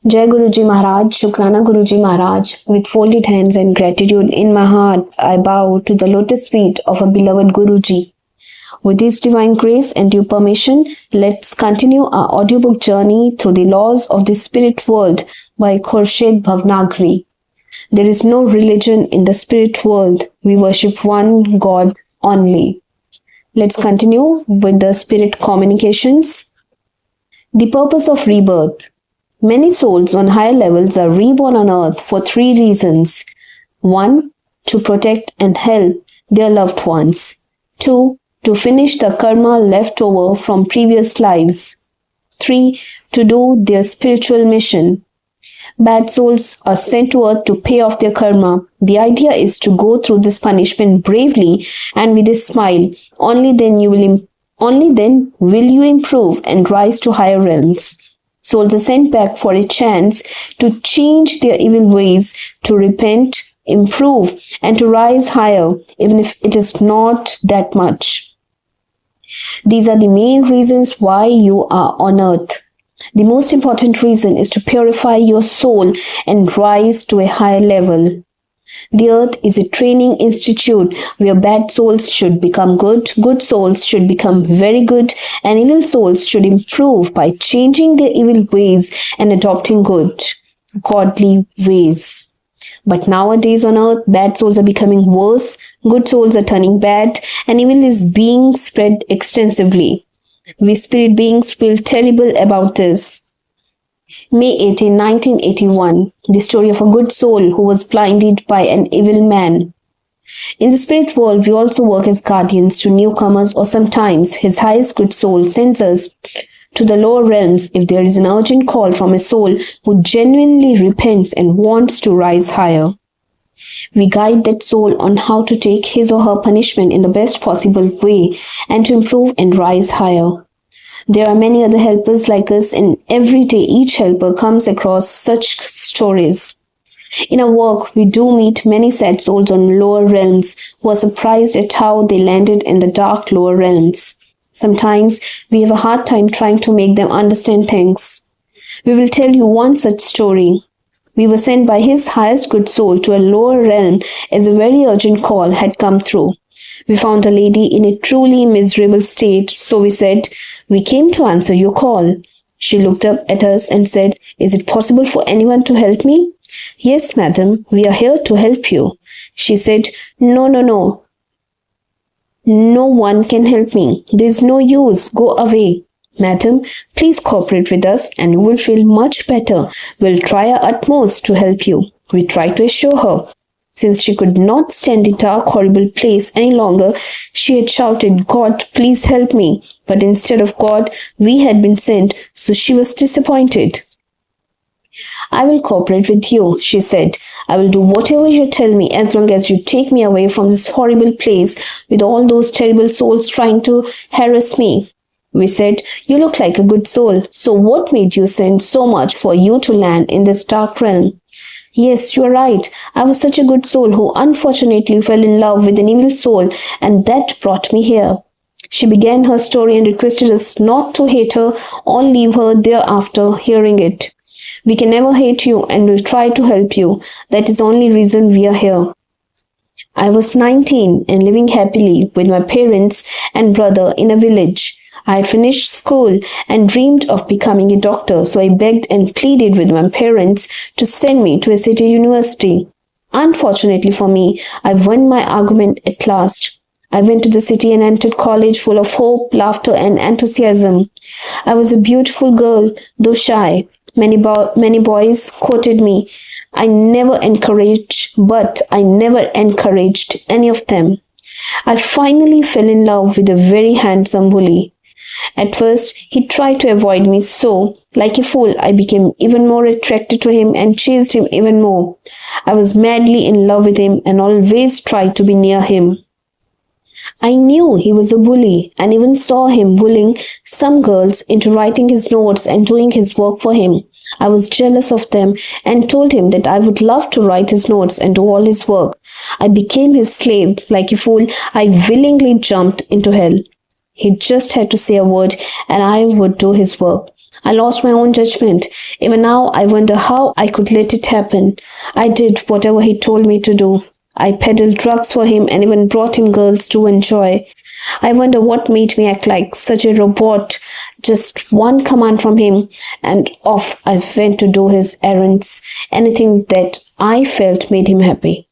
Jai Guruji Maharaj, Shukrana Guruji Maharaj. With folded hands and gratitude in my heart, I bow to the lotus feet of our beloved Guruji. With His divine grace and due permission, let's continue our audiobook journey through the laws of the spirit world by Khorshed Bhavnagri. There is no religion in the spirit world. We worship one God only. Let's continue with the spirit communications. The purpose of rebirth. Many souls on higher levels are reborn on earth for three reasons. 1. To protect and help their loved ones. 2. To finish the karma left over from previous lives. 3. To do their spiritual mission. Bad souls are sent to earth to pay off their karma. The idea is to go through this punishment bravely and with a smile. Only then will you improve and rise to higher realms. Souls are sent back for a chance to change their evil ways, to repent, improve, and to rise higher, even if it is not that much. These are the main reasons why you are on earth. The most important reason is to purify your soul and rise to a higher level. The earth is a training institute where bad souls should become good, good souls should become very good, and evil souls should improve by changing their evil ways and adopting good, godly ways. But nowadays on earth, bad souls are becoming worse, good souls are turning bad, and evil is being spread extensively. We spirit beings feel terrible about this. May 18, 1981, the story of a good soul who was blinded by an evil man. In the spirit world, we also work as guardians to newcomers, or sometimes His highest good soul sends us to the lower realms if there is an urgent call from a soul who genuinely repents and wants to rise higher. We guide that soul on how to take his or her punishment in the best possible way and to improve and rise higher. There are many other helpers like us, and every day each helper comes across such stories. In our work, we do meet many sad souls on lower realms who are surprised at how they landed in the dark lower realms. Sometimes we have a hard time trying to make them understand things. We will tell you one such story. We were sent by His highest good soul to a lower realm as a very urgent call had come through. We found a lady in a truly miserable state, so we said, "We came to answer your call." She looked up at us and said, "Is it possible for anyone to help me?" "Yes, madam, we are here to help you." She said, No, no one can help me. There's no use. Go away." "Madam, please cooperate with us and you will feel much better. We'll try our utmost to help you." We tried to assure her. Since she could not stand the dark, horrible place any longer, she had shouted, "God, please help me." But instead of God, we had been sent, so she was disappointed. "I will cooperate with you," she said. "I will do whatever you tell me as long as you take me away from this horrible place with all those terrible souls trying to harass me." We said, "You look like a good soul, so what made you send so much for you to land in this dark realm?" "Yes, you are right. I was such a good soul who unfortunately fell in love with an evil soul, and that brought me here." She began her story and requested us not to hate her or leave her there after hearing it. "We can never hate you and will try to help you. That is the only reason we are here." I was 19 and living happily with my parents and brother in a village. I had finished school and dreamed of becoming a doctor, so I begged and pleaded with my parents to send me to a city university. Unfortunately for me, I won my argument at last. I went to the city and entered college full of hope, laughter, and enthusiasm. I was a beautiful girl, though shy. Many boys quoted me. I never encouraged any of them. I finally fell in love with a very handsome bully. At first, he tried to avoid me, so, like a fool, I became even more attracted to him and chased him even more. I was madly in love with him and always tried to be near him. I knew he was a bully and even saw him bullying some girls into writing his notes and doing his work for him. I was jealous of them and told him that I would love to write his notes and do all his work. I became his slave. Like a fool, I willingly jumped into hell. He just had to say a word and I would do his work. I lost my own judgment. Even now, I wonder how I could let it happen. I did whatever he told me to do. I peddled drugs for him and even brought him girls to enjoy. I wonder what made me act like such a robot. Just one command from him, and off I went to do his errands. Anything that I felt made him happy.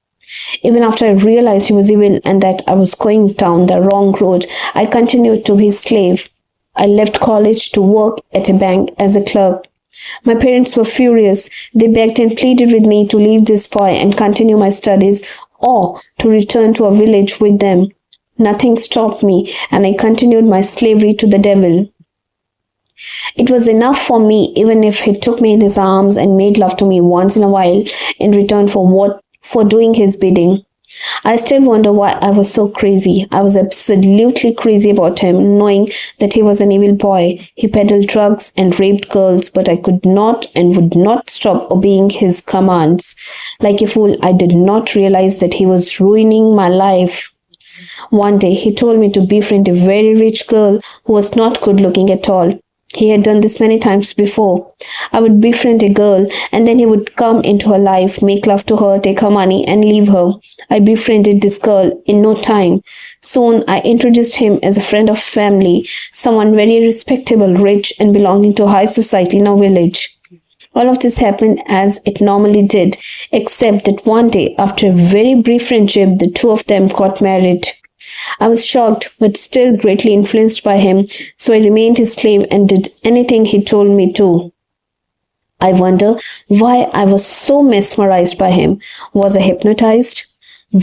Even after I realized he was evil and that I was going down the wrong road, I continued to be his slave. I left college to work at a bank as a clerk. My parents were furious. They begged and pleaded with me to leave this boy and continue my studies or to return to a village with them. Nothing stopped me, and I continued my slavery to the devil. It was enough for me, even if he took me in his arms and made love to me once in a while in return for doing his bidding. I still wonder why I was so crazy. I was absolutely crazy about him, knowing that he was an evil boy. He peddled drugs and raped girls, but I could not and would not stop obeying his commands. Like a fool, I did not realize that he was ruining my life. One day, he told me to befriend a very rich girl who was not good looking at all. He had done this many times before. I would befriend a girl and then he would come into her life, make love to her, take her money and leave her. I befriended this girl in no time. Soon I introduced him as a friend of family, someone very respectable, rich and belonging to high society in our village. All of this happened as it normally did, except that one day, after a very brief friendship, the two of them got married. I was shocked, but still greatly influenced by him, so I remained his slave and did anything he told me to. I wonder why I was so mesmerized by him. Was I hypnotized?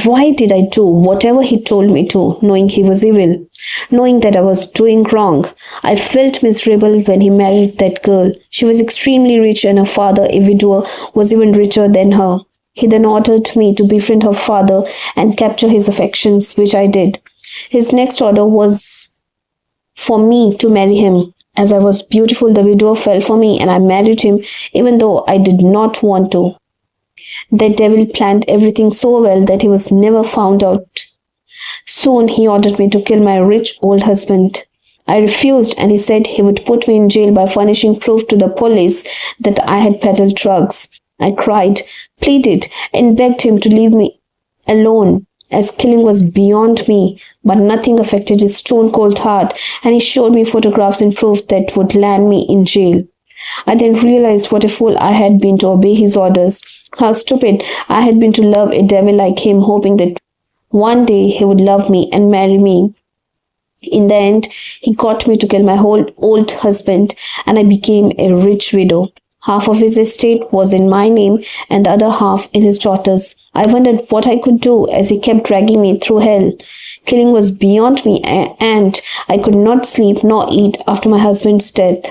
Why did I do whatever he told me to, knowing he was evil, knowing that I was doing wrong? I felt miserable when he married that girl. She was extremely rich and her father, a widower, was even richer than her. He then ordered me to befriend her father and capture his affections, which I did. His next order was for me to marry him. As I was beautiful, the widower fell for me and I married him even though I did not want to. The devil planned everything so well that he was never found out. Soon he ordered me to kill my rich old husband. I refused and he said he would put me in jail by furnishing proof to the police that I had peddled drugs. I cried, pleaded, and begged him to leave me alone, as killing was beyond me, but nothing affected his stone-cold heart, and he showed me photographs and proof that would land me in jail. I then realized what a fool I had been to obey his orders, how stupid I had been to love a devil like him, hoping that one day he would love me and marry me. In the end, he got me to kill my whole old husband, and I became a rich widow. Half of his estate was in my name and the other half in his daughter's. I wondered what I could do as he kept dragging me through hell. Killing was beyond me and I could not sleep nor eat after my husband's death.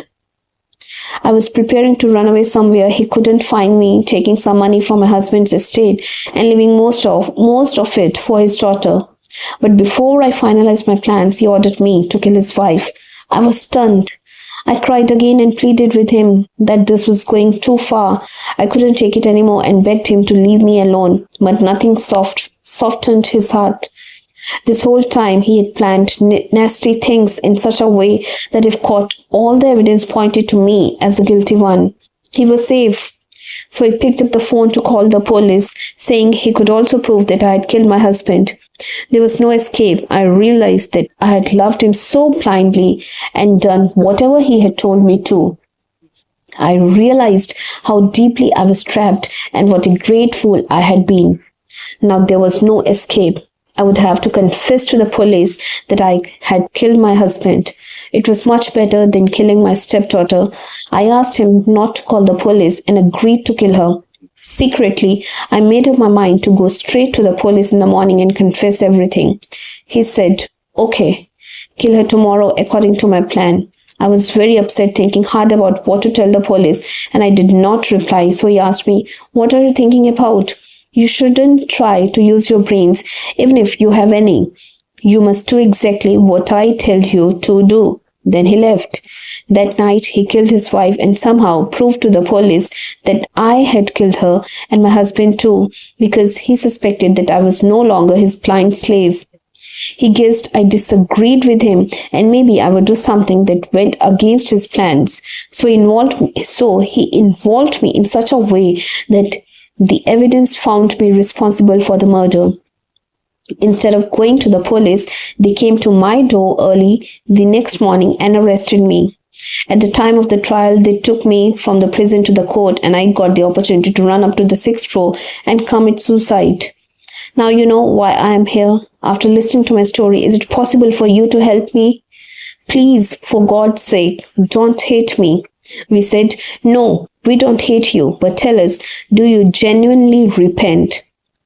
I was preparing to run away somewhere he couldn't find me, taking some money from my husband's estate and leaving most of it for his daughter. But before I finalized my plans, he ordered me to kill his wife. I was stunned. I cried again and pleaded with him that this was going too far. I couldn't take it anymore and begged him to leave me alone, but nothing softened his heart. This whole time he had planned nasty things in such a way that if caught, all the evidence pointed to me as the guilty one. He was safe. So he picked up the phone to call the police, saying he could also prove that I had killed my husband. There was no escape. I realized that I had loved him so blindly and done whatever he had told me to. I realized how deeply I was trapped and what a great fool I had been. Now there was no escape. I would have to confess to the police that I had killed my husband. It was much better than killing my stepdaughter. I asked him not to call the police and agreed to kill her. Secretly, I made up my mind to go straight to the police in the morning and confess everything. He said, "Okay, kill her tomorrow according to my plan." I was very upset, thinking hard about what to tell the police, and I did not reply. So he asked me, "What are you thinking about? You shouldn't try to use your brains, even if you have any. You must do exactly what I tell you to do." Then he left. That night, he killed his wife and somehow proved to the police that I had killed her and my husband too, because he suspected that I was no longer his blind slave. He guessed I disagreed with him and maybe I would do something that went against his plans. So he involved me in such a way that the evidence found me responsible for the murder. Instead of going to the police, they came to my door early the next morning and arrested me. At the time of the trial, they took me from the prison to the court and I got the opportunity to run up to the sixth floor and commit suicide. Now you know why I am here. After listening to my story, is it possible for you to help me? Please, for God's sake, don't hate me. We said, no, we don't hate you, but tell us, do you genuinely repent?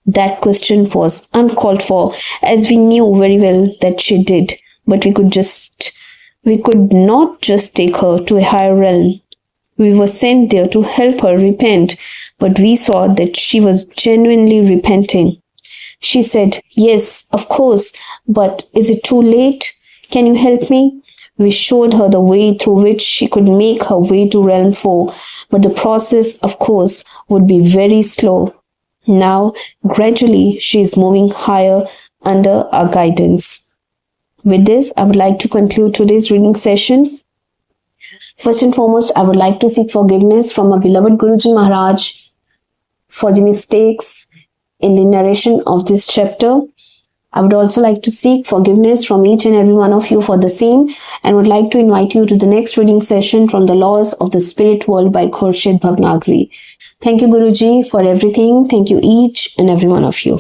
That question was uncalled for, as we knew very well that she did, but we could not just take her to a higher realm. We were sent there to help her repent, but we saw that she was genuinely repenting. She said, yes, of course, but is it too late? Can you help me? We showed her the way through which she could make her way to Realm 4, but the process, of course, would be very slow. Now, gradually, she is moving higher under our guidance. With this, I would like to conclude today's reading session. First and foremost, I would like to seek forgiveness from our beloved Guruji Maharaj for the mistakes in the narration of this chapter. I would also like to seek forgiveness from each and every one of you for the same, and would like to invite you to the next reading session from The Laws of the Spirit World by Khorshed Bhavnagri. Thank you, Guruji, for everything. Thank you each and every one of you.